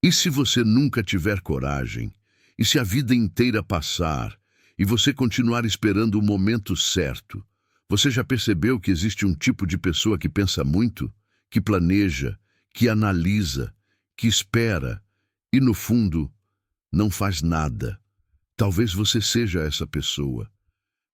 E se você nunca tiver coragem? E se a vida inteira passar e você continuar esperando o momento certo? Você já percebeu que existe um tipo de pessoa que pensa muito, que planeja, que analisa, que espera e, no fundo, não faz nada? Talvez você seja essa pessoa.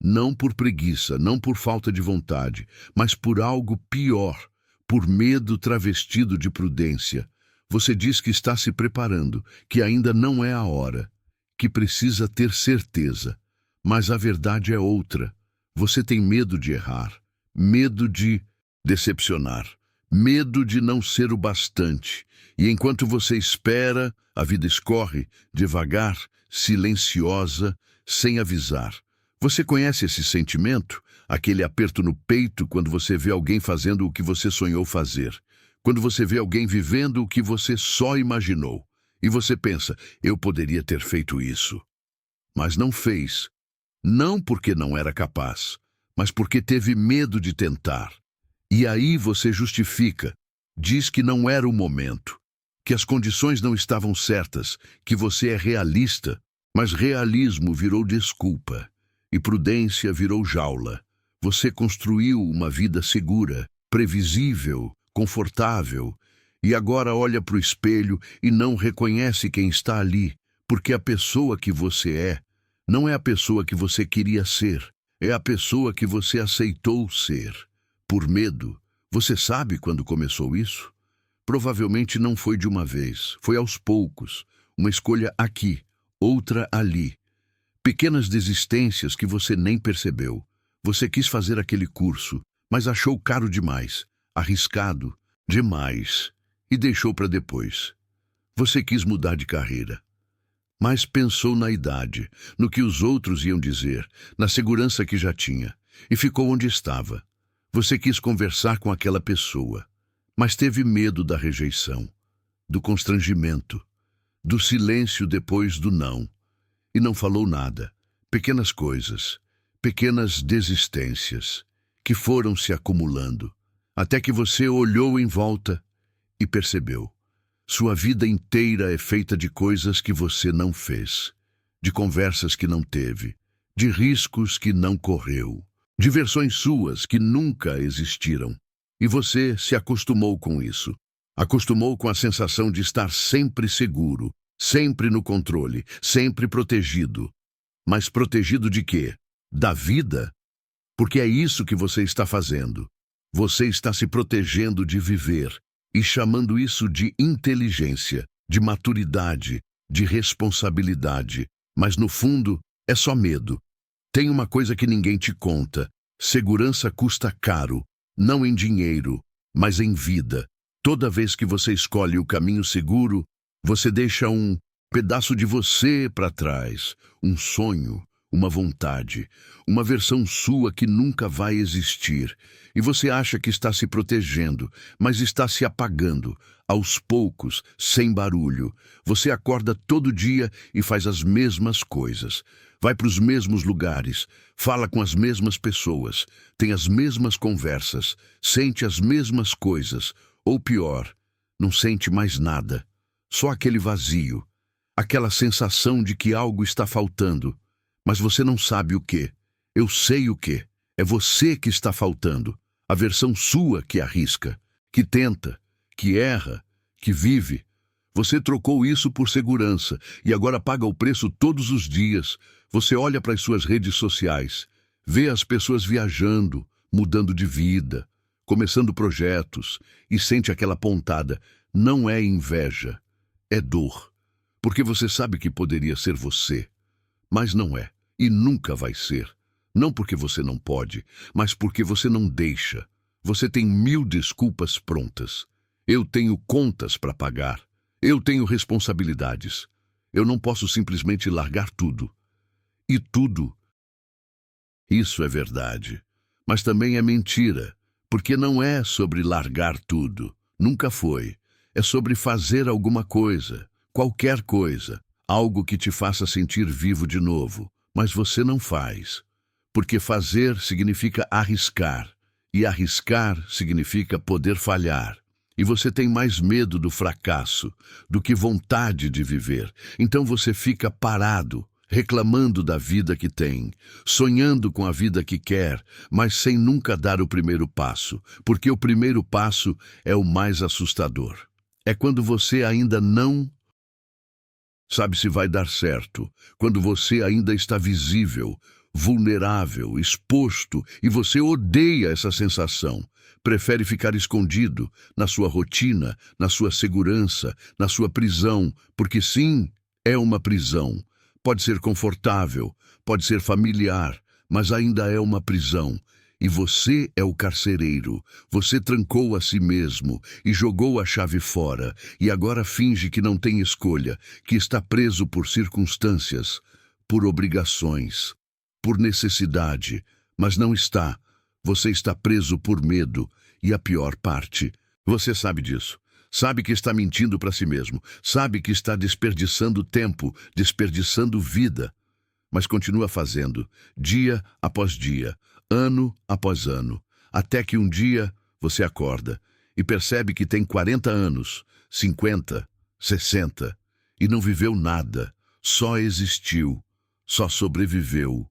Não por preguiça, não por falta de vontade, mas por algo pior, por medo travestido de prudência. Você diz que está se preparando, que ainda não é a hora, que precisa ter certeza. Mas a verdade é outra. Você tem medo de errar, medo de decepcionar, medo de não ser o bastante. E enquanto você espera, a vida escorre, devagar, silenciosa, sem avisar. Você conhece esse sentimento? Aquele aperto no peito quando você vê alguém fazendo o que você sonhou fazer. Quando você vê alguém vivendo o que você só imaginou. E você pensa, eu poderia ter feito isso. Mas não fez. Não porque não era capaz, mas porque teve medo de tentar. E aí você justifica, diz que não era o momento, que as condições não estavam certas, que você é realista, mas realismo virou desculpa e prudência virou jaula. Você construiu uma vida segura, previsível, confortável, e agora olha para o espelho e não reconhece quem está ali, porque a pessoa que você é não é a pessoa que você queria ser, é a pessoa que você aceitou ser. Por medo. Você sabe quando começou isso? Provavelmente não foi de uma vez, foi aos poucos. Uma escolha aqui, outra ali. Pequenas desistências que você nem percebeu. Você quis fazer aquele curso, mas achou caro demais, arriscado demais, e deixou para depois. Você quis mudar de carreira, mas pensou na idade, no que os outros iam dizer, na segurança que já tinha, e ficou onde estava. Você quis conversar com aquela pessoa, mas teve medo da rejeição, do constrangimento, do silêncio depois do não, e não falou nada. Pequenas coisas, pequenas desistências, que foram se acumulando, até que você olhou em volta e percebeu. Sua vida inteira é feita de coisas que você não fez, de conversas que não teve, de riscos que não correu, de versões suas que nunca existiram. E você se acostumou com isso. Acostumou com a sensação de estar sempre seguro, sempre no controle, sempre protegido. Mas protegido de quê? Da vida? Porque é isso que você está fazendo. Você está se protegendo de viver. E chamando isso de inteligência, de maturidade, de responsabilidade. Mas no fundo, é só medo. Tem uma coisa que ninguém te conta. Segurança custa caro, não em dinheiro, mas em vida. Toda vez que você escolhe o caminho seguro, você deixa um pedaço de você para trás, um sonho, uma vontade, uma versão sua que nunca vai existir. E você acha que está se protegendo, mas está se apagando, aos poucos, sem barulho. Você acorda todo dia e faz as mesmas coisas. Vai para os mesmos lugares, fala com as mesmas pessoas, tem as mesmas conversas, sente as mesmas coisas, ou pior, não sente mais nada. Só aquele vazio, aquela sensação de que algo está faltando. Mas você não sabe o quê. Eu sei o quê. É você que está faltando. A versão sua que arrisca, que tenta, que erra, que vive. Você trocou isso por segurança e agora paga o preço todos os dias. Você olha para as suas redes sociais, vê as pessoas viajando, mudando de vida, começando projetos e sente aquela pontada. Não é inveja, é dor. Porque você sabe que poderia ser você, mas não é. E nunca vai ser. Não porque você não pode, mas porque você não deixa. Você tem 1000 desculpas prontas. Eu tenho contas para pagar. Eu tenho responsabilidades. Eu não posso simplesmente largar tudo. E tudo. Isso é verdade. Mas também é mentira. Porque não é sobre largar tudo. Nunca foi. É sobre fazer alguma coisa. Qualquer coisa. Algo que te faça sentir vivo de novo. Mas você não faz. Porque fazer significa arriscar. E arriscar significa poder falhar. e você tem mais medo do fracasso do que vontade de viver. Então você fica parado, reclamando da vida que tem, sonhando com a vida que quer, mas sem nunca dar o primeiro passo, porque o primeiro passo é o mais assustador. É quando você ainda não sabe se vai dar certo, quando você ainda está visível, vulnerável, exposto, e você odeia essa sensação. Prefere ficar escondido na sua rotina, na sua segurança, na sua prisão, porque sim, é uma prisão. Pode ser confortável, pode ser familiar, mas ainda é uma prisão. E você é o carcereiro. Você trancou a si mesmo e jogou a chave fora, e agora finge que não tem escolha, que está preso por circunstâncias, por obrigações, por necessidade, mas não está. Você está preso por medo, e a pior parte, você sabe disso. Sabe que está mentindo para si mesmo, sabe que está desperdiçando tempo, desperdiçando vida, mas continua fazendo, dia após dia, ano após ano, até que um dia você acorda e percebe que tem 40 anos, 50, 60, e não viveu nada, só existiu, só sobreviveu.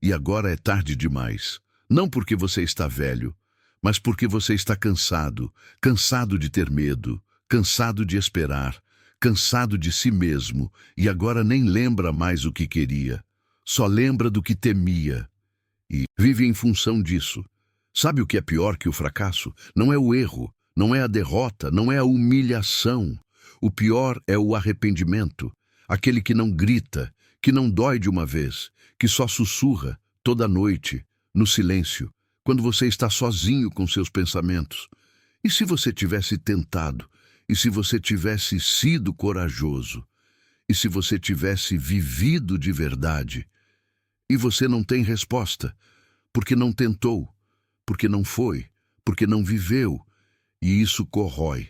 E agora é tarde demais. Não porque você está velho, mas porque você está cansado, cansado de ter medo, cansado de esperar, cansado de si mesmo, e agora nem lembra mais o que queria, só lembra do que temia. E vive em função disso. Sabe o que é pior que o fracasso? Não é o erro, não é a derrota, não é a humilhação. O pior é o arrependimento, aquele que não grita, que não dói de uma vez, que só sussurra toda noite, no silêncio, quando você está sozinho com seus pensamentos. E se você tivesse tentado? E se você tivesse sido corajoso? E se você tivesse vivido de verdade? E você não tem resposta, porque não tentou, porque não foi, porque não viveu. E isso corrói,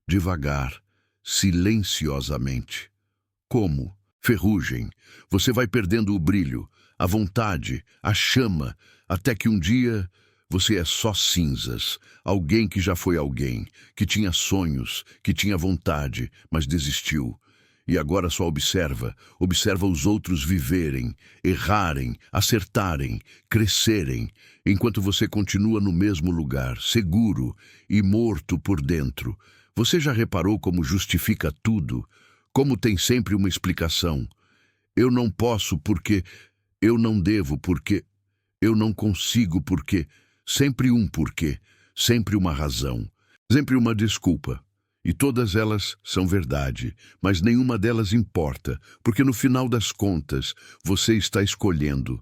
devagar, silenciosamente. Como? Ferrugem. Você vai perdendo o brilho, a vontade, a chama, até que um dia você é só cinzas. Alguém que já foi alguém, que tinha sonhos, que tinha vontade, mas desistiu. E agora só observa os outros viverem, errarem, acertarem, crescerem, enquanto você continua no mesmo lugar, seguro e morto por dentro. Você já reparou como justifica tudo? Como tem sempre uma explicação? Eu não posso porque, eu não devo porque, eu não consigo porque, sempre um porquê, sempre uma razão, sempre uma desculpa. E todas elas são verdade, mas nenhuma delas importa, porque no final das contas, você está escolhendo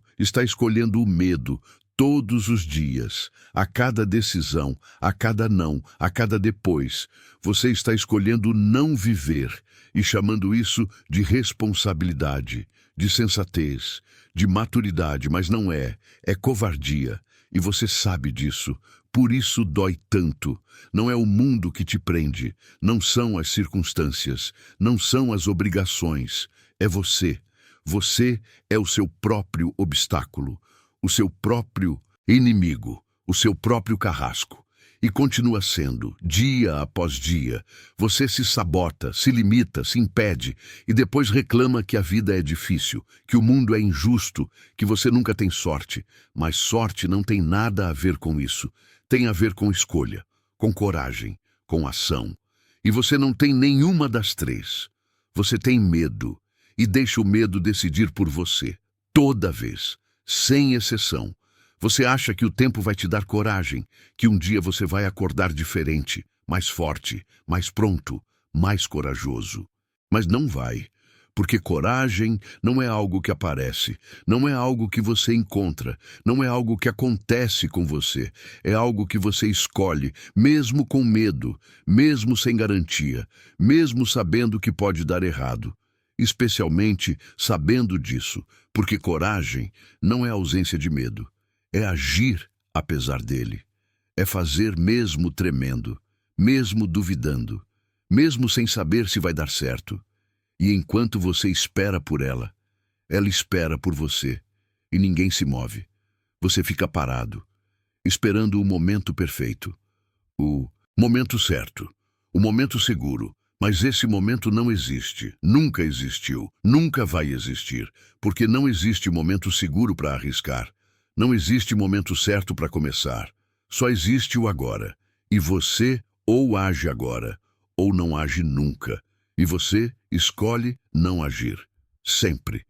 o medo todos os dias, a cada decisão, a cada não, a cada depois. Você está escolhendo não viver e chamando isso de responsabilidade, de sensatez, de maturidade, mas não é, é covardia. E você sabe disso. Por isso dói tanto. Não é o mundo que te prende, não são as circunstâncias, não são as obrigações. É você. Você é o seu próprio obstáculo, o seu próprio inimigo, o seu próprio carrasco. E continua sendo, dia após dia. Você se sabota, se limita, se impede e depois reclama que a vida é difícil, que o mundo é injusto, que você nunca tem sorte. Mas sorte não tem nada a ver com isso. Tem a ver com escolha, com coragem, com ação. E você não tem nenhuma das três. Você tem medo e deixa o medo decidir por você, toda vez, sem exceção. Você acha que o tempo vai te dar coragem, que um dia você vai acordar diferente, mais forte, mais pronto, mais corajoso. Mas não vai, porque coragem não é algo que aparece, não é algo que você encontra, não é algo que acontece com você, é algo que você escolhe, mesmo com medo, mesmo sem garantia, mesmo sabendo que pode dar errado. Especialmente sabendo disso, porque coragem não é ausência de medo. É agir apesar dele. É fazer mesmo tremendo, mesmo duvidando, mesmo sem saber se vai dar certo. E enquanto você espera por ela espera por você, e ninguém se move. Você fica parado, esperando o momento perfeito, o momento certo, o momento seguro. Mas esse momento não existe, nunca existiu, nunca vai existir, porque não existe momento seguro para arriscar. Não existe momento certo para começar. Só existe o agora. E você ou age agora, ou não age nunca. E você escolhe não agir. Sempre.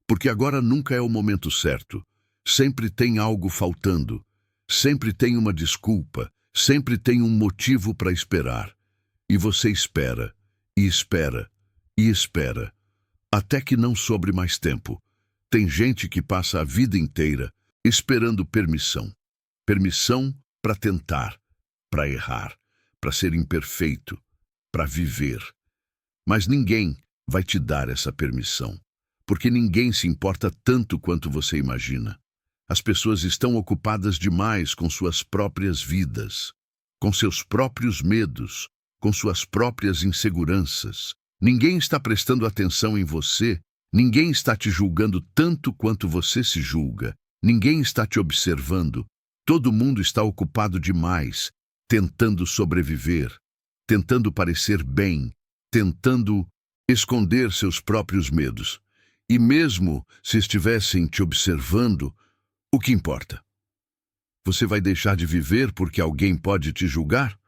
Porque agora nunca é o momento certo. Sempre tem algo faltando. Sempre tem uma desculpa. Sempre tem um motivo para esperar. E você espera, e espera, e espera, até que não sobre mais tempo. Tem gente que passa a vida inteira esperando permissão. Permissão para tentar, para errar, para ser imperfeito, para viver. Mas ninguém vai te dar essa permissão, porque ninguém se importa tanto quanto você imagina. As pessoas estão ocupadas demais com suas próprias vidas, com seus próprios medos, com suas próprias inseguranças. Ninguém está prestando atenção em você, ninguém está te julgando tanto quanto você se julga, ninguém está te observando. Todo mundo está ocupado demais, tentando sobreviver, tentando parecer bem, tentando esconder seus próprios medos. E mesmo se estivessem te observando, o que importa? Você vai deixar de viver porque alguém pode te julgar?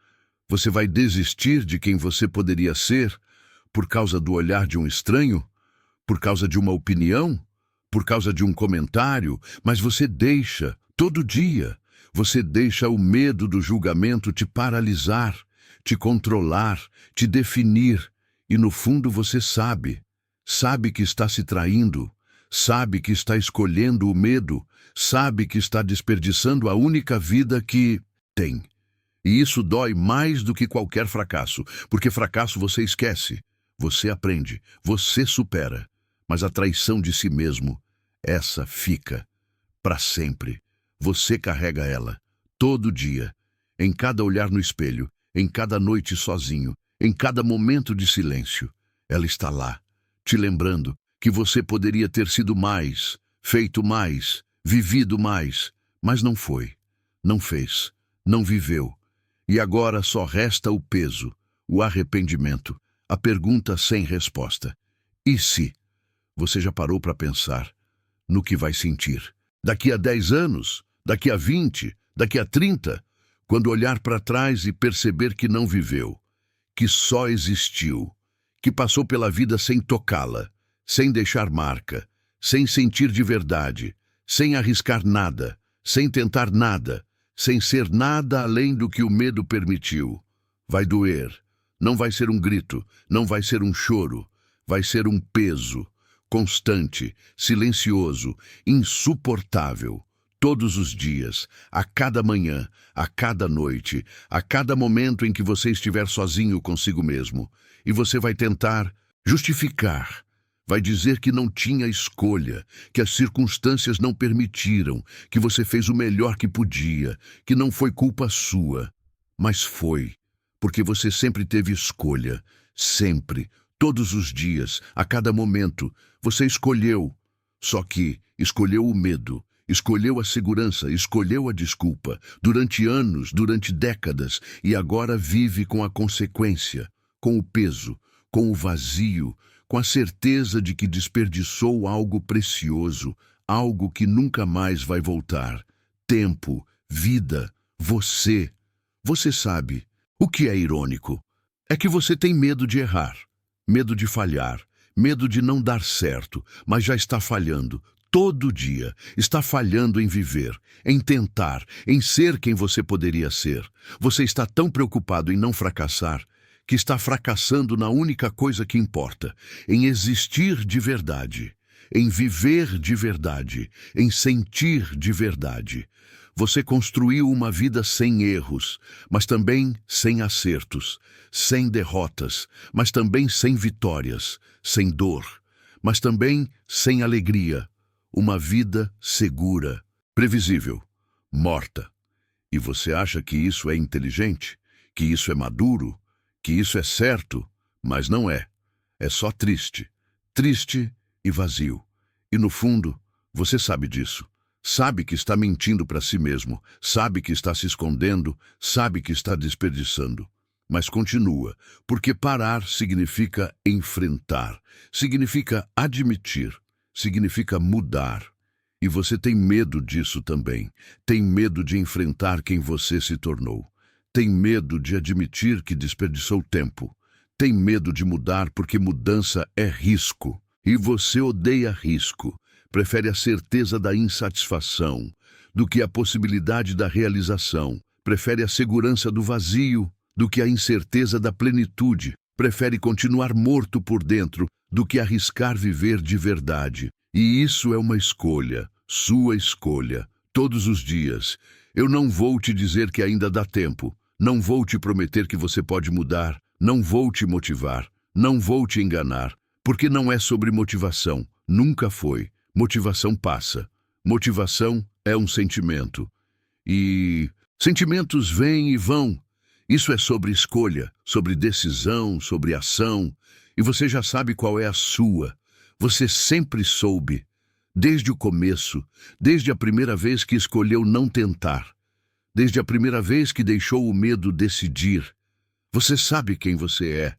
Você vai desistir de quem você poderia ser por causa do olhar de um estranho? Por causa de uma opinião? Por causa de um comentário? Mas você deixa, todo dia, você deixa o medo do julgamento te paralisar, te controlar, te definir. E no fundo você sabe que está se traindo, sabe que está escolhendo o medo, sabe que está desperdiçando a única vida que tem. E isso dói mais do que qualquer fracasso, porque fracasso você esquece, você aprende, você supera. Mas a traição de si mesmo, essa fica para sempre. Você carrega ela, todo dia, em cada olhar no espelho, em cada noite sozinho, em cada momento de silêncio. Ela está lá, te lembrando que você poderia ter sido mais, feito mais, vivido mais, mas não foi, não fez, não viveu. E agora só resta o peso, o arrependimento, a pergunta sem resposta. E se? Você já parou para pensar no que vai sentir? Daqui a 10 anos, daqui a 20, daqui a 30, quando olhar para trás e perceber que não viveu, que só existiu, que passou pela vida sem tocá-la, sem deixar marca, sem sentir de verdade, sem arriscar nada, sem tentar nada, sem ser nada além do que o medo permitiu. Vai doer. Não vai ser um grito, não vai ser um choro. Vai ser um peso, constante, silencioso, insuportável. Todos os dias, a cada manhã, a cada noite, a cada momento em que você estiver sozinho consigo mesmo. E você vai tentar justificar. Vai dizer que não tinha escolha, que as circunstâncias não permitiram, que você fez o melhor que podia, que não foi culpa sua. Mas foi, porque você sempre teve escolha, sempre, todos os dias, a cada momento, você escolheu. Só que escolheu o medo, escolheu a segurança, escolheu a desculpa, durante anos, durante décadas, e agora vive com a consequência, com o peso, com o vazio, com a certeza de que desperdiçou algo precioso, algo que nunca mais vai voltar. Tempo, vida, você. Você sabe, o que é irônico? É que você tem medo de errar, medo de falhar, medo de não dar certo, mas já está falhando. Todo dia está falhando em viver, em tentar, em ser quem você poderia ser. Você está tão preocupado em não fracassar, que está fracassando na única coisa que importa, em existir de verdade, em viver de verdade, em sentir de verdade. Você construiu uma vida sem erros, mas também sem acertos, sem derrotas, mas também sem vitórias, sem dor, mas também sem alegria. Uma vida segura, previsível, morta. E você acha que isso é inteligente? Que isso é maduro? Que isso é certo? Mas não é. É só triste. Triste e vazio. E no fundo, você sabe disso. Sabe que está mentindo para si mesmo. Sabe que está se escondendo. Sabe que está desperdiçando. mas continua, porque parar significa enfrentar, significa admitir, significa mudar. E você tem medo disso também. Tem medo de enfrentar quem você se tornou. Tem medo de admitir que desperdiçou tempo. Tem medo de mudar porque mudança é risco. E você odeia risco. Prefere a certeza da insatisfação do que a possibilidade da realização. Prefere a segurança do vazio do que a incerteza da plenitude. Prefere continuar morto por dentro do que arriscar viver de verdade. E isso é uma escolha, sua escolha, todos os dias. Eu não vou te dizer que ainda dá tempo. Não vou te prometer que você pode mudar. Não vou te motivar. Não vou te enganar. Porque não é sobre motivação. Nunca foi. Motivação passa. Motivação é um sentimento. E sentimentos vêm e vão. Isso é sobre escolha, sobre decisão, sobre ação. E você já sabe qual é a sua. Você sempre soube, desde o começo, desde a primeira vez que escolheu não tentar, desde a primeira vez que deixou o medo decidir. Você sabe quem você é.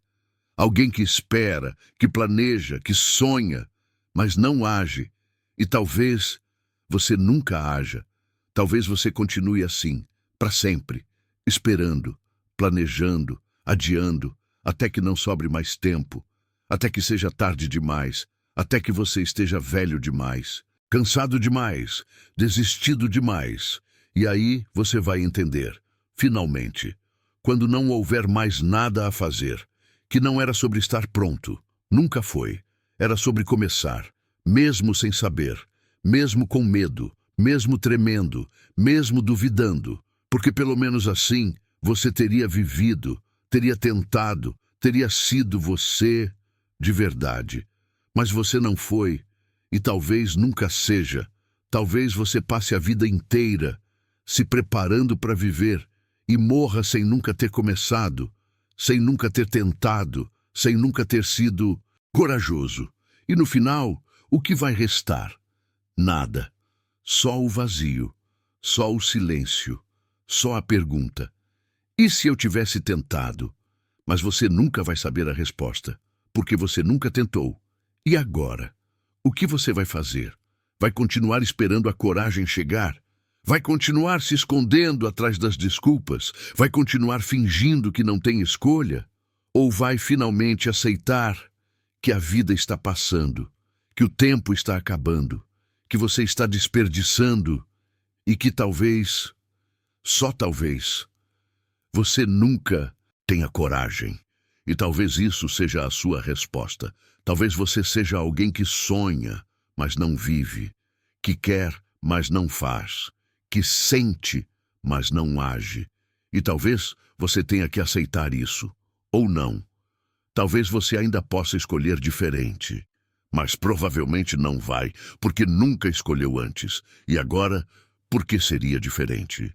Alguém que espera, que planeja, que sonha, mas não age. E talvez você nunca haja. Talvez você continue assim, para sempre, esperando, planejando, adiando, até que não sobre mais tempo, até que seja tarde demais, até que você esteja velho demais, cansado demais, desistido demais. E aí você vai entender, finalmente, quando não houver mais nada a fazer, que não era sobre estar pronto, nunca foi. Era sobre começar, mesmo sem saber, mesmo com medo, mesmo tremendo, mesmo duvidando, porque pelo menos assim você teria vivido, teria tentado, teria sido você de verdade. Mas você não foi, e talvez nunca seja. Talvez você passe a vida inteira se preparando para viver e morra sem nunca ter começado, sem nunca ter tentado, sem nunca ter sido corajoso. E no final, o que vai restar? Nada. Só o vazio, só o silêncio, só a pergunta. E se eu tivesse tentado? Mas você nunca vai saber a resposta, porque você nunca tentou. E agora? O que você vai fazer? Vai continuar esperando a coragem chegar? Vai continuar se escondendo atrás das desculpas? Vai continuar fingindo que não tem escolha? Ou vai finalmente aceitar que a vida está passando, que o tempo está acabando, que você está desperdiçando e que talvez, só talvez, você nunca tenha coragem? E talvez isso seja a sua resposta. Talvez você seja alguém que sonha, mas não vive, que quer, mas não faz, que sente, mas não age. E talvez você tenha que aceitar isso, ou não. Talvez você ainda possa escolher diferente, mas provavelmente não vai, porque nunca escolheu antes. E agora, por que seria diferente?